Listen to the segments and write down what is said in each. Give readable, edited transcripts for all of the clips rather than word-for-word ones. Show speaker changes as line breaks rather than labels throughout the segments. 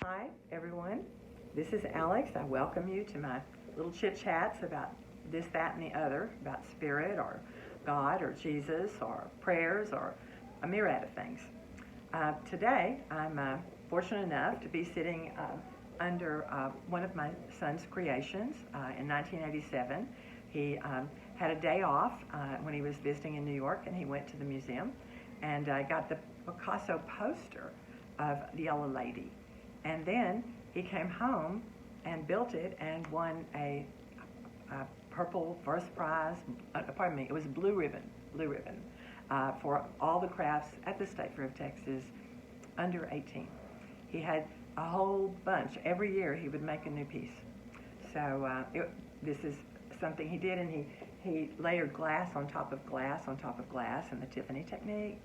Hi, everyone. This is Alex. I welcome you to my little chit chats about this, that, and the other, about spirit or God or Jesus or prayers or a myriad of things. Today, I'm fortunate enough to be sitting under one of my son's creations in 1987. He had a day off when he was visiting in New York, and he went to the museum and got the Picasso poster of the Yellow Lady. And then he came home and built it and won a purple first prize, it was blue ribbon for all the crafts at the State Fair of Texas under 18. He had a whole bunch. Every year he would make a new piece. So this is something he did, and he layered glass on top of glass on top of glass in the Tiffany technique.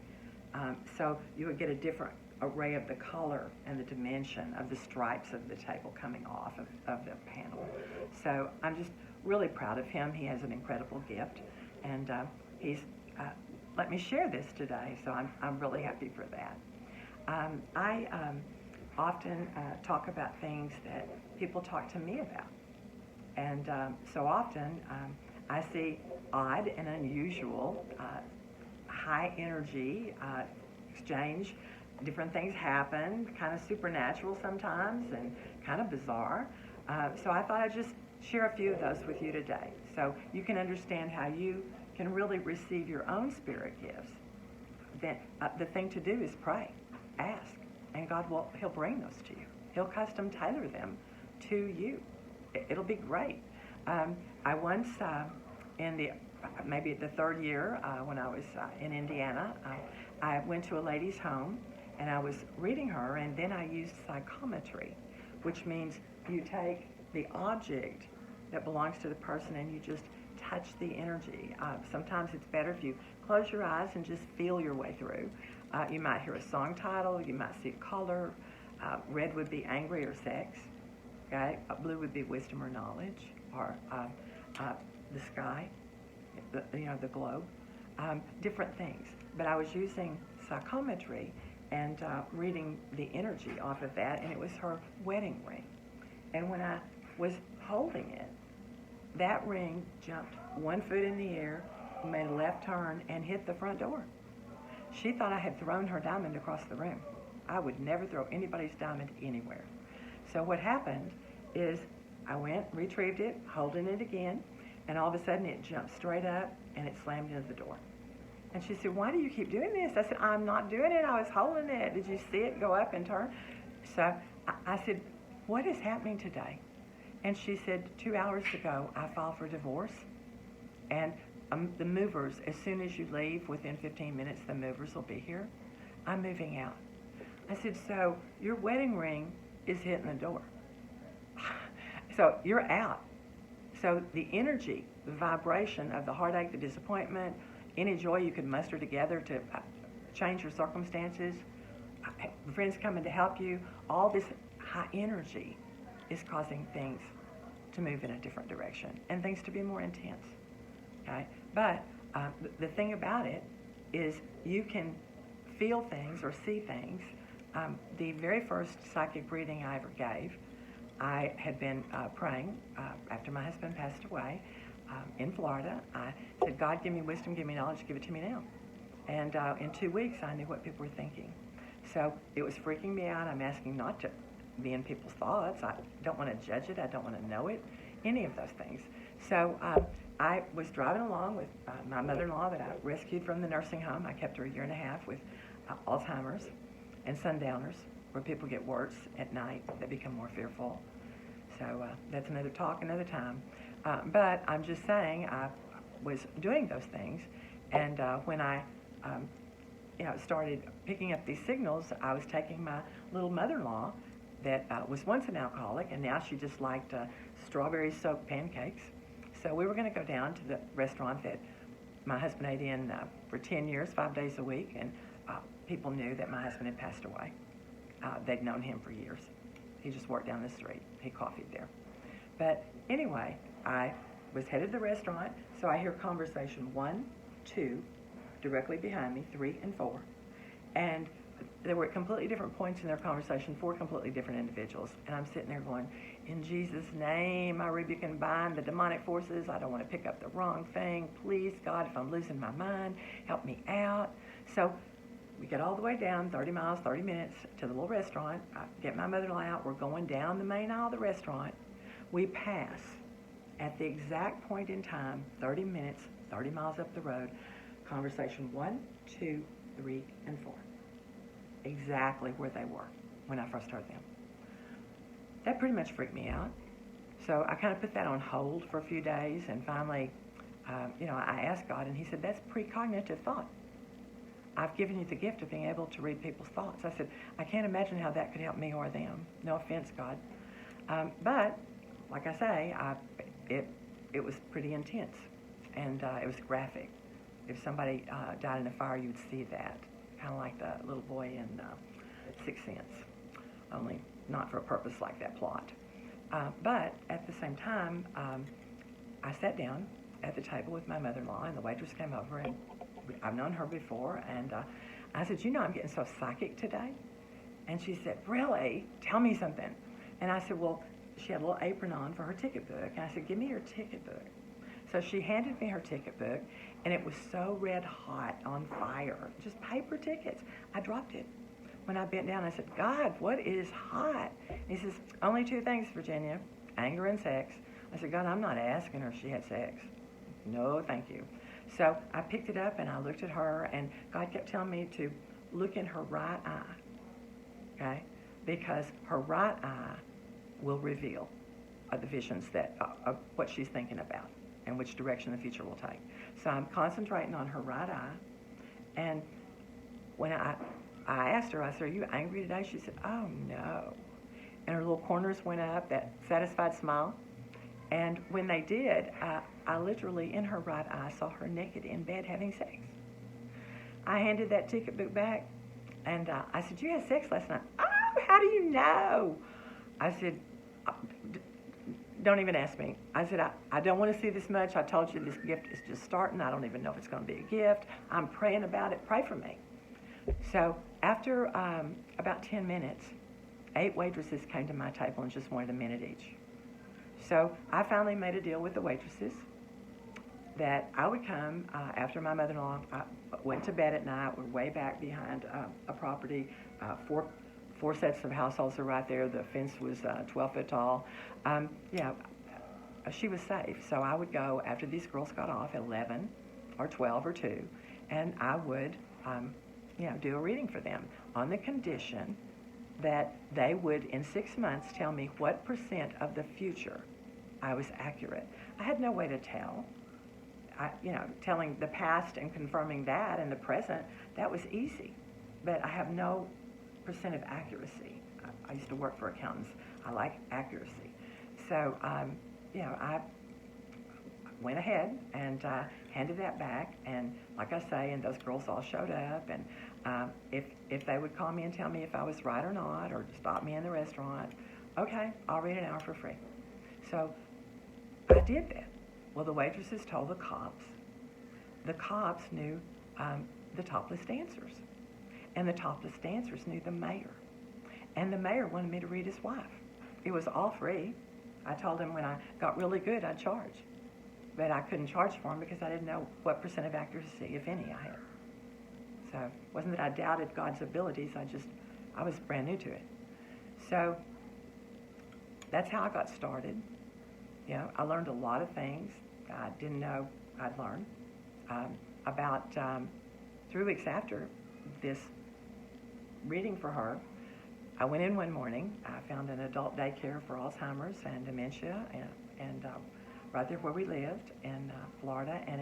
So you would get a different array of the color and the dimension of the stripes of the table coming off of the panel. So I'm just really proud of him. He has an incredible gift, and he's let me share this today, so I'm really happy for that. I often talk about things that people talk to me about, and so often I see odd and unusual, high energy exchange. Different things happen, kind of supernatural sometimes and kind of bizarre. So I thought I'd just share a few of those with you today so you can understand how you can really receive your own spirit gifts. Then the thing to do is pray, ask, and He'll bring those to you. He'll custom tailor them to you. It'll be great. I once, maybe the third year when I was in Indiana, I went to a lady's home, and I was reading her, and then I used psychometry, which means you take the object that belongs to the person and you just touch the energy. Sometimes it's better if you close your eyes and just feel your way through. You might hear a song title, you might see a color. Red would be angry or sex. Okay? Blue would be wisdom or knowledge, or the sky, the globe. Different things. But I was using psychometry and reading the energy off of that, and it was her wedding ring. And when I was holding it, that ring jumped 1 foot in the air, made a left turn, and hit the front door. She thought I had thrown her diamond across the room. I would never throw anybody's diamond anywhere. So what happened is I went, retrieved it, holding it again, and all of a sudden it jumped straight up and it slammed into the door. And she said, "Why do you keep doing this?" I said, "I'm not doing it. I was holding it. Did you see it go up and turn?" So I said, "What is happening today?" And she said, 2 hours ago, I filed for divorce. And the movers, as soon as you leave, within 15 minutes, the movers will be here. I'm moving out. I said, "So your wedding ring is hitting the door. So you're out." So the energy, the vibration of the heartache, the disappointment, any joy you could muster together to change your circumstances, friends coming to help you, all this high energy is causing things to move in a different direction and things to be more intense. Okay? But the thing about it is you can feel things or see things. The very first psychic reading I ever gave, I had been praying after my husband passed away. In Florida, I said, "God, give me wisdom, give me knowledge, give it to me now." And in 2 weeks, I knew what people were thinking. So it was freaking me out. I'm asking not to be in people's thoughts. I don't want to judge it. I don't want to know it, any of those things. So I was driving along with my mother-in-law that I rescued from the nursing home. I kept her a year and a half with Alzheimer's and sundowners, where people get worse at night. They become more fearful. So that's another talk, another time. But I'm just saying I was doing those things, and when I started picking up these signals, I was taking my little mother-in-law that was once an alcoholic, and now she just liked strawberry-soaked pancakes. So we were going to go down to the restaurant that my husband ate in for 10 years, 5 days a week, and people knew that my husband had passed away. They'd known him for years. He just worked down the street. He coffeed there. But anyway, I was headed to the restaurant, so I hear conversation 1, 2, directly behind me, 3 and 4. And they were at completely different points in their conversation, 4 completely different individuals. And I'm sitting there going, in Jesus' name, I rebuke and bind the demonic forces. I don't want to pick up the wrong thing. Please, God, if I'm losing my mind, help me out. So we get all the way down, 30 miles, 30 minutes, to the little restaurant. I get my mother-in-law out. We're going down the main aisle of the restaurant. We pass at the exact point in time, 30 minutes, 30 miles up the road, conversation 1, 2, 3, and 4. Exactly where they were when I first heard them. That pretty much freaked me out. So I kind of put that on hold for a few days, and finally, I asked God, and he said, that's precognitive thought. I've given you the gift of being able to read people's thoughts. I said, I can't imagine how that could help me or them. No offense, God. But, like I say, it was pretty intense, and it was graphic. If somebody died in a fire, you would see that. Kind of like the little boy in Sixth Sense, only not for a purpose like that plot. But at the same time, I sat down at the table with my mother-in-law, and the waitress came over, and I've known her before, and I said, I'm getting so psychic today. And she said, really? Tell me something. And I said, well, she had a little apron on for her ticket book, and I said, give me your ticket book. So she handed me her ticket book, and it was so red hot, on fire, just paper tickets. I dropped it. When I bent down, I said, God, what is hot? And he says, only 2 things, Virginia, anger and sex. I said, God, I'm not asking her if she had sex. No, thank you. So I picked it up, and I looked at her, and God kept telling me to look in her right eye, okay? Because her right eye will reveal the visions that of what she's thinking about and which direction the future will take. So I'm concentrating on her right eye, and when I asked her, I said, are you angry today? She said, oh, no. And her little corners went up, that satisfied smile. And when they did, I literally, in her right eye, saw her naked in bed having sex. I handed that ticket book back, and I said, you had sex last night? Oh, how do you know? I said, don't even ask me. I said, I don't want to see this much. I told you this gift is just starting. I don't even know if it's going to be a gift. I'm praying about it. Pray for me. So after about 10 minutes, 8 waitresses came to my table and just wanted a minute each. So I finally made a deal with the waitresses that I would come after my mother-in-law went to bed at night. We're way back behind a property. Four sets of households are right there. The fence was 12 foot tall. She was safe. So I would go after these girls got off at 11 or 12 or 2, and I would do a reading for them on the condition that they would, in 6 months, tell me what % of the future I was accurate. I had no way to tell. Telling the past and confirming that in the present, that was easy. But I have no % of accuracy. I used to work for accountants. I like accuracy. So, I went ahead and handed that back. And like I say, and those girls all showed up. And if they would call me and tell me if I was right or not, or stop me in the restaurant, okay, I'll read an hour for free. So I did that. Well, the waitresses told the cops. The cops knew the topless dancers. And the topless dancers knew the mayor. And the mayor wanted me to read his wife. It was all free. I told him when I got really good, I'd charge. But I couldn't charge for him because I didn't know what % of accuracy, if any, I had. So it wasn't that I doubted God's abilities. I was brand new to it. So that's how I got started. I learned a lot of things I didn't know I'd learn. About 3 weeks after this reading for her, I went in one morning. I found an adult daycare for Alzheimer's and dementia, and right there where we lived in Florida, and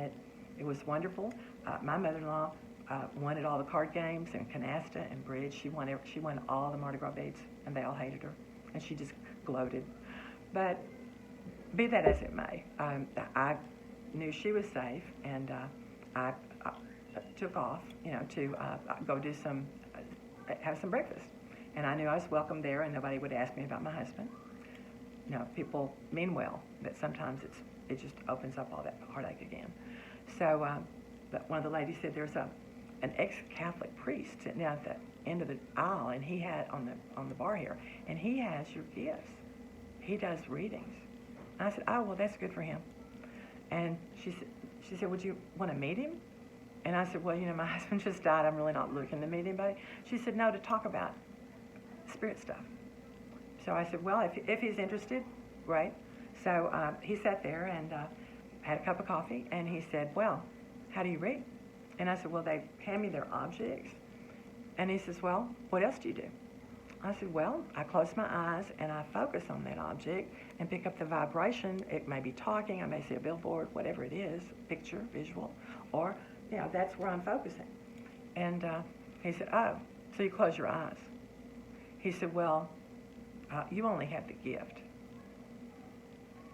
it was wonderful. My mother-in-law won at all the card games and canasta and bridge. She won all the Mardi Gras beads, and they all hated her, and she just gloated. But be that as it may, I knew she was safe, and I took off, to go do have some breakfast. And I knew I was welcome there, and nobody would ask me about my husband. People mean well, but sometimes it just opens up all that heartache again. So but one of the ladies said there's an ex-Catholic priest sitting out at the end of the aisle, and he had on the bar here, and he has your gifts. He does readings. And I said, oh, well, that's good for him. And she said, would you want to meet him? And I said, well, my husband just died. I'm really not looking to meet anybody. She said, no, to talk about spirit stuff. So I said, well, if he's interested, great. So he sat there and had a cup of coffee, and he said, well, how do you read? And I said, well, they hand me their objects. And he says, well, what else do you do? I said, well, I close my eyes and I focus on that object and pick up the vibration. It may be talking, I may see a billboard, whatever it is, picture, visual, or, that's where I'm focusing. And he said, oh, so you close your eyes. He said, well, you only have the gift.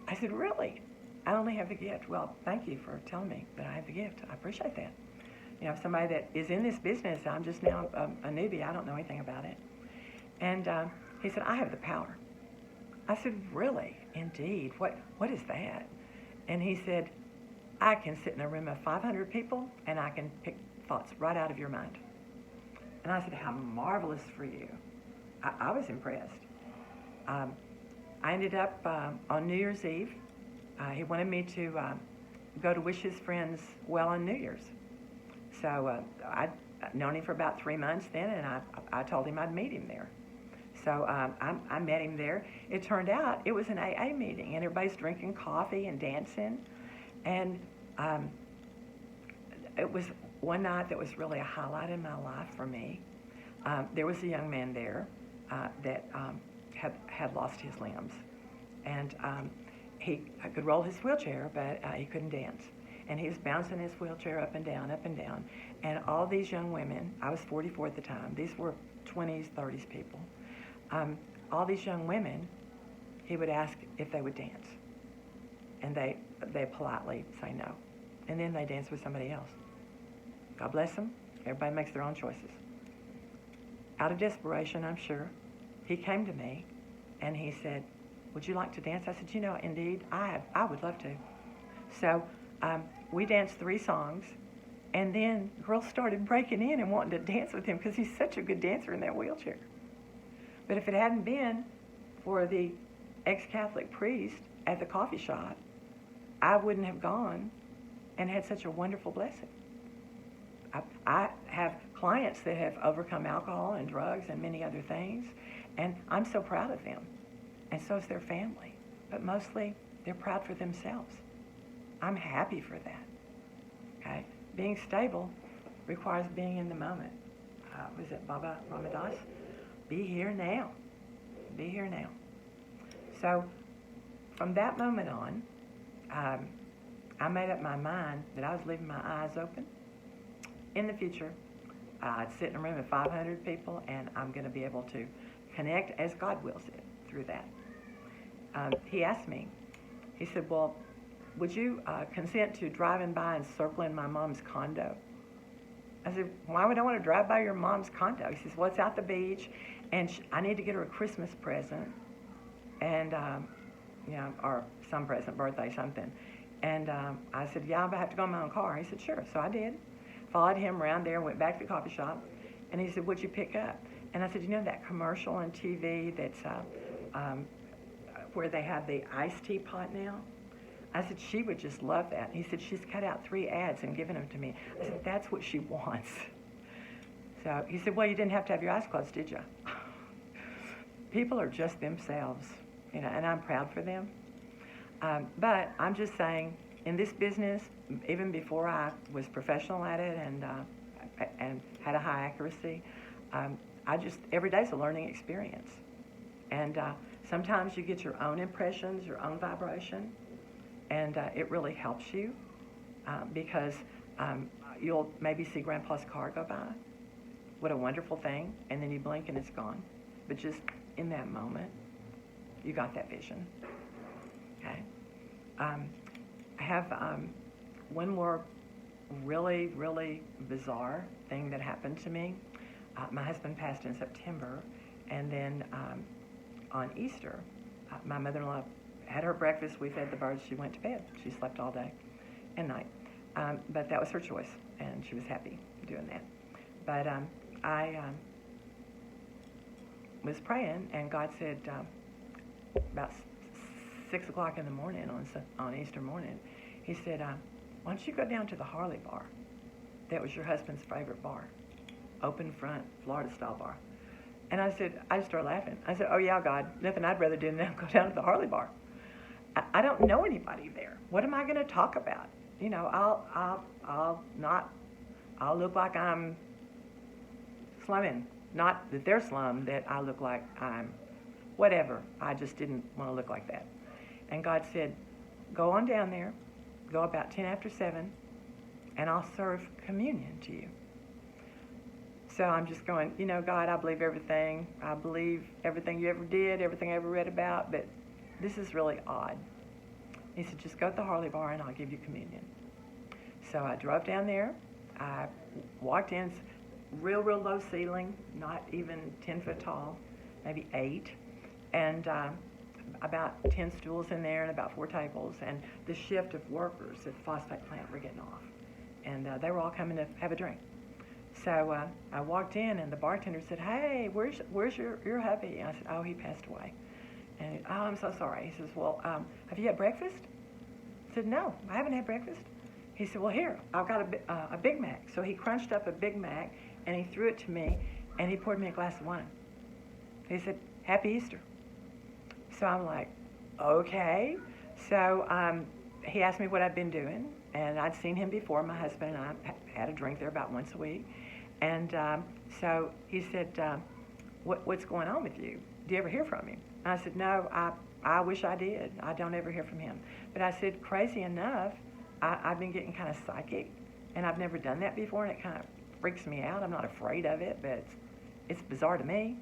I said, really? I only have the gift. Well, thank you for telling me that I have the gift. I appreciate that. Somebody that is in this business, I'm just now a newbie, I don't know anything about it. And he said, I have the power. I said, really? Indeed. What is that? And he said, I can sit in a room of 500 people and I can pick thoughts right out of your mind. And I said, how marvelous for you. I was impressed. I ended up on New Year's Eve. He wanted me to go to wish his friends well on New Year's. So I'd known him for about 3 months then, and I told him I'd meet him there. So I met him there. It turned out it was an AA meeting, and everybody's drinking coffee and dancing. And it was one night that was really a highlight in my life for me. There was a young man there that had lost his limbs. And he could roll his wheelchair, but he couldn't dance. And he was bouncing his wheelchair up and down, up and down. And all these young women, I was 44 at the time, these were 20s, 30s people. All these young women, he would ask if they would dance. And they politely say no. And then they dance with somebody else. God bless them. Everybody makes their own choices. Out of desperation, I'm sure, he came to me and he said, would you like to dance? I said, indeed, I would love to. So we danced 3 songs, and then girls started breaking in and wanting to dance with him because he's such a good dancer in that wheelchair. But if it hadn't been for the ex-Catholic priest at the coffee shop, I wouldn't have gone and had such a wonderful blessing. I have clients that have overcome alcohol and drugs and many other things, and I'm so proud of them. And so is their family. But mostly, they're proud for themselves. I'm happy for that. Okay? Being stable requires being in the moment. Was it Baba Ramadas? Be here now. Be here now. So, from that moment on, I made up my mind that I was leaving my eyes open. In the future, I'd sit in a room of 500 people, and I'm going to be able to connect as God wills it through that. He asked me, he said, well, would you consent to driving by and circling my mom's condo? I said, why would I want to drive by your mom's condo? He says, well, it's out the beach, and I need to get her a Christmas present, and, or some present, birthday, something. And I said, yeah, I have to go in my own car. He said, sure. So I did. Followed him around there, went back to the coffee shop, and he said, what'd you pick up? And I said, that commercial on TV that's where they have the iced tea pot now? I said, she would just love that. He said, she's cut out 3 ads and given them to me. I said, that's what she wants. So he said, well, you didn't have to have your eyes closed, did you? People are just themselves, and I'm proud for them. But I'm just saying, in this business, even before I was professional at it and had a high accuracy, every day's a learning experience. And sometimes you get your own impressions, your own vibration, and it really helps you because you'll maybe see Grandpa's car go by. What a wonderful thing. And then you blink and it's gone. But just in that moment, you got that vision. Okay. I have one more really, really bizarre thing that happened to me. My husband passed in September, and then on Easter, my mother-in-law had her breakfast, we fed the birds, she went to bed. She slept all day and night. But that was her choice, and she was happy doing that. But I was praying, and God said, about 6 o'clock in the morning on Easter morning, he said, why don't you go down to the Harley Bar? That was your husband's favorite bar. Open front, Florida-style bar. And I just started laughing. I said, oh, yeah, God, nothing I'd rather do than go down to the Harley Bar. I don't know anybody there. What am I going to talk about? You know, I'll look like I'm slumming. Not that they're slum, that I look like I'm whatever. I just didn't want to look like that. And God said, go on down there, go about 10 after 7, and I'll serve communion to you. So I'm just going, you know, God, I believe everything. I believe everything you ever did, everything I ever read about, but this is really odd. He said, just go to the Harley Bar and I'll give you communion. So I drove down there. I walked in, real low ceiling, not even 10 foot tall, maybe 8. And about 10 stools in there and about 4 tables. And the shift of workers at the phosphate plant were getting off. And they were all coming to have a drink. So I walked in, and the bartender said, hey, where's your hubby? And I said, oh, he passed away. And oh, I'm so sorry. He says, well, have you had breakfast? I said, no, I haven't had breakfast. He said, well, here, I've got a Big Mac. So he crunched up a Big Mac, and he threw it to me, and he poured me a glass of wine. He said, Happy Easter. So I'm like, okay. So he asked me what I'd been doing, and I'd seen him before. My husband and I had a drink there about once a week. And so he said, what's going on with you? Do you ever hear from him? And I said, no, I wish I did. I don't ever hear from him. But I said, crazy enough, I've been getting kind of psychic, and I've never done that before, and it kind of freaks me out. I'm not afraid of it, but it's bizarre to me.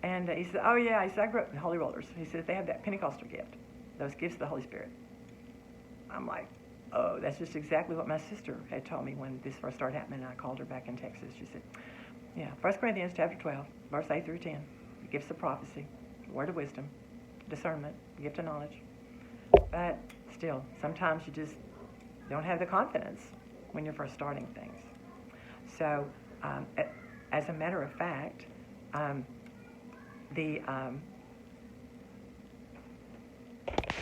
And he said, oh, yeah. He said, I grew up in Holy Rollers. He said, they have that Pentecostal gift, those gifts of the Holy Spirit. I'm like, oh, that's just exactly what my sister had told me when this first started happening. I called her back in Texas. She said, yeah, 1 Corinthians chapter 12, verse 8 through 10, the gifts of prophecy, word of wisdom, discernment, gift of knowledge. But still, sometimes you just don't have the confidence when you're first starting things. So, as a matter of fact, the